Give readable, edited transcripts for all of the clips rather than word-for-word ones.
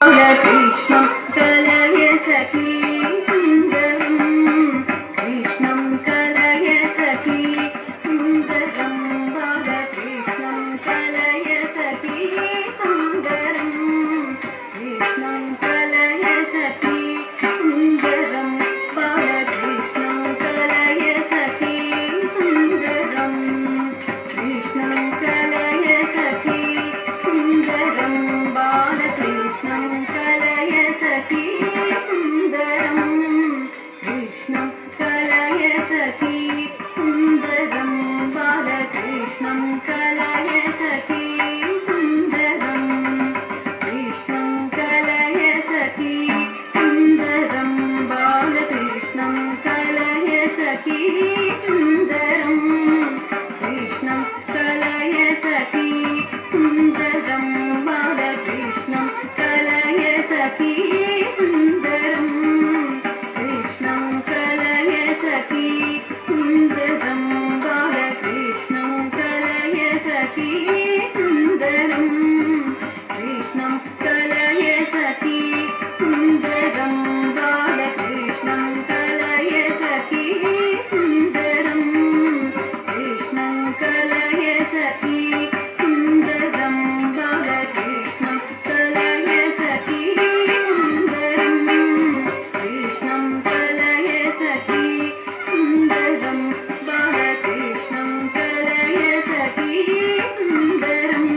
कृष्णं कलय सखी सुन्दरं कृष्णं कलय सखी सुन्दरं बालकृष्णं कलय सखी सुन्दरं कृष्णं कलय सखी सुन्दरं बालकृष्णं कलय सखी सुन्दरं कृष्णं कलय सखी सुन्दरं बालकृष्णं कलय सखी सुन्दरं कृष्णं कलय सखी सुन्दरं बालकृष्णं कलय सखी सुन्दरं कृष्णं कलय सखी सुन्दरं बालकृष्णं कलय सखी सुन्दरं कृष्णं कलय सखी सुन्दरं बालकृष्णं कलय सखी सुन्दरं कृष्णं कलय सखी सुन्दरं बालकृष्णं कलय सखी सुन्दरं कृष्णं कलय सखी सुन्दरं बालकृष्णं कलय सखी सुन्दरं कृष्णं कलय सखी सुन्दरं बालकृष्णं कलय सखी सुन्दरं कृष्णं कलय सखी सुन्दरं बालकृष्णं कलय सखी सुन्दरं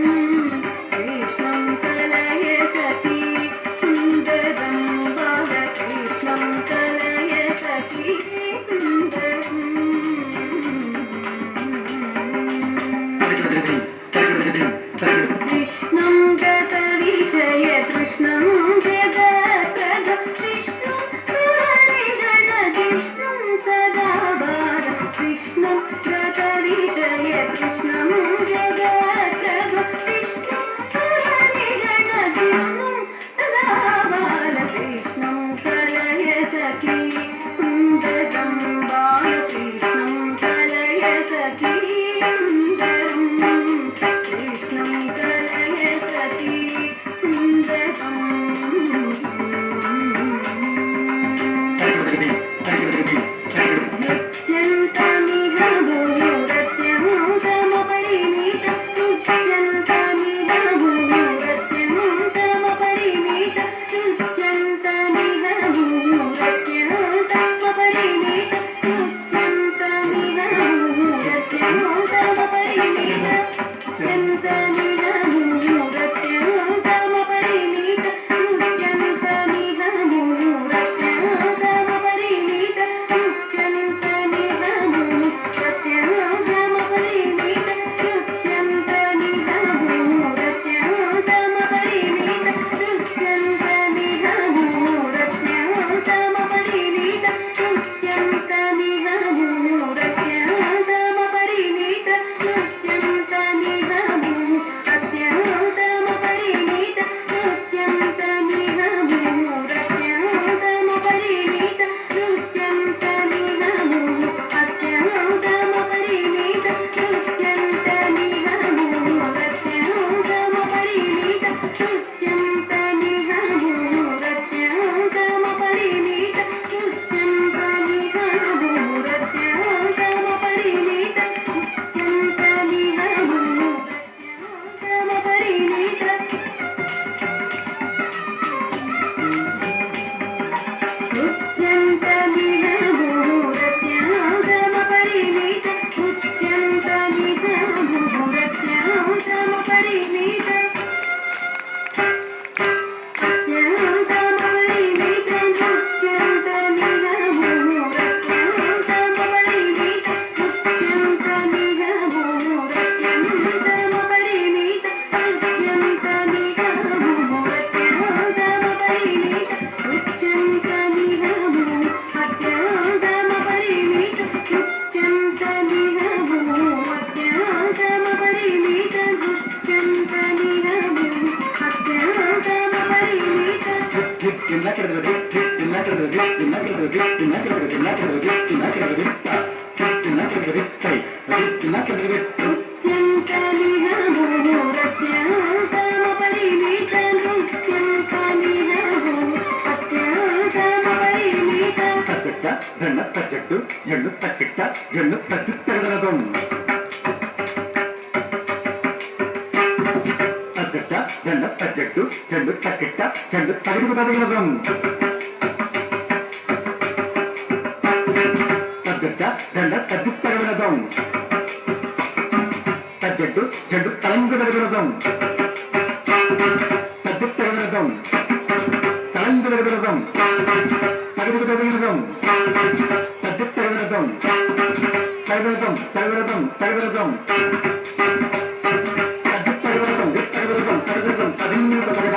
कृष्णं कलय सखी सुन्दरं बालकृष्णं कलय सखी सुन्दरम् कृष्णं गतविषय कृष्णं जगत्प्रद विष्णुं सुरनिगणजिष्णुं सदा बाल कृष्णं गतविषय कृष्णं जगत्प्रद विष्णुं सुरनिगणजिष्णुं सदा बाल कृष्णं कलय सखी सुन्दरं बालकृष्णं कलय सखी सुन्दरं कृष्णं कलय सखी सुन्दरं नृत्यन्तमिह भूरत्यन्तमपरिमित नृत्यन्तमिह भूरत्यन्तमपरिमित नृत्यन्तमिह भूरत्यन्तमपरिमित नृत्यन्तमिह भूरत्यन्तमपरिमित नृत्यन्तमिह भूरत्यन्तमपरिमित नृत्यन्तमिह भूरत्यन्तमपरिमित नृत्यन्तमिह भूरत्यन्तमपरिमित नृत्यन्तमिह भूरत्यन्तमपरिमित नृत्यन्तमिह भूरत्यन्तमपरिमित नृत्यन्तमिह भूरत्यन्तमपरिमित नृत्यन्तमिह भूरत्यन्तमपरिमित नृत्यन्तमिह भूरत्यन्तमपरिमित नृत्यन्तमिह भूरत्यन्तमपरिमित नृत्यन्तमिह भूरत्यन्तमपरिमित नृत्यन्तमिह भूरत्यन्तमपरिमित नृत्यन्तमिह भूरत्यन्तमपरिमित नृत्यन्तमिह भूरत्यन्तमपरिमित नृत्यन्तमिह भूरत्यन्तमपरिमित नृत्यन्तमिह भूरत्यन्तमपरिमित नृत्यन्तमपरिमित नृत्यन्तमिह भूरत्यन्तमपरिमित नृत्यन्तमिह भूरत्यन्तमपरिमित नृत्यन्तमिह भूरत्यन्तमपरिमित नृत्यन्तमिह भूरत्यन्तमपरिमित नृत्यन्तमिह भूरत्यन्तमपरिमित नृत्यन्तमिह भूरत्यन्तमपरिमित नृत्यन्तमिह ಧನ ತಜ್ಜಟ್ಟು ಜಣ್ಣು ತಕ್ಕಿಟ್ಟ ಜಣ್ಣು ತದ್ದು ತೆಗೆದನದಂ ತಜ್ಜಟ್ಟ ಧನ ತಜ್ಜಟ್ಟು ಜಣ್ಣು ತಕ್ಕಿಟ್ಟ ಜಣ್ಣು ತೆಗೆದುಕೊಳ್ಳದಂ ತಜ್ಜಟ್ಟ ಧನ ತದ್ದು ತೆಗೆದನದಂ ತಜ್ಜಟ್ಟು ಜಣ್ಣು ತಳಂದು ತೆಗೆದನದಂ ತದ್ದು ತೆಗೆದನದಂ ತಳಂದು ತೆಗೆದನದಂ ತಗದಂ ತದ್ದಿತ್ತಗದಂ ತಗದಂ ತಗದಂ ತಗದಂ ತದ್ದಿತ್ತಗದಂ ತಗದಂ ತಗದಂ ತದಿನ್ನು ತಗದ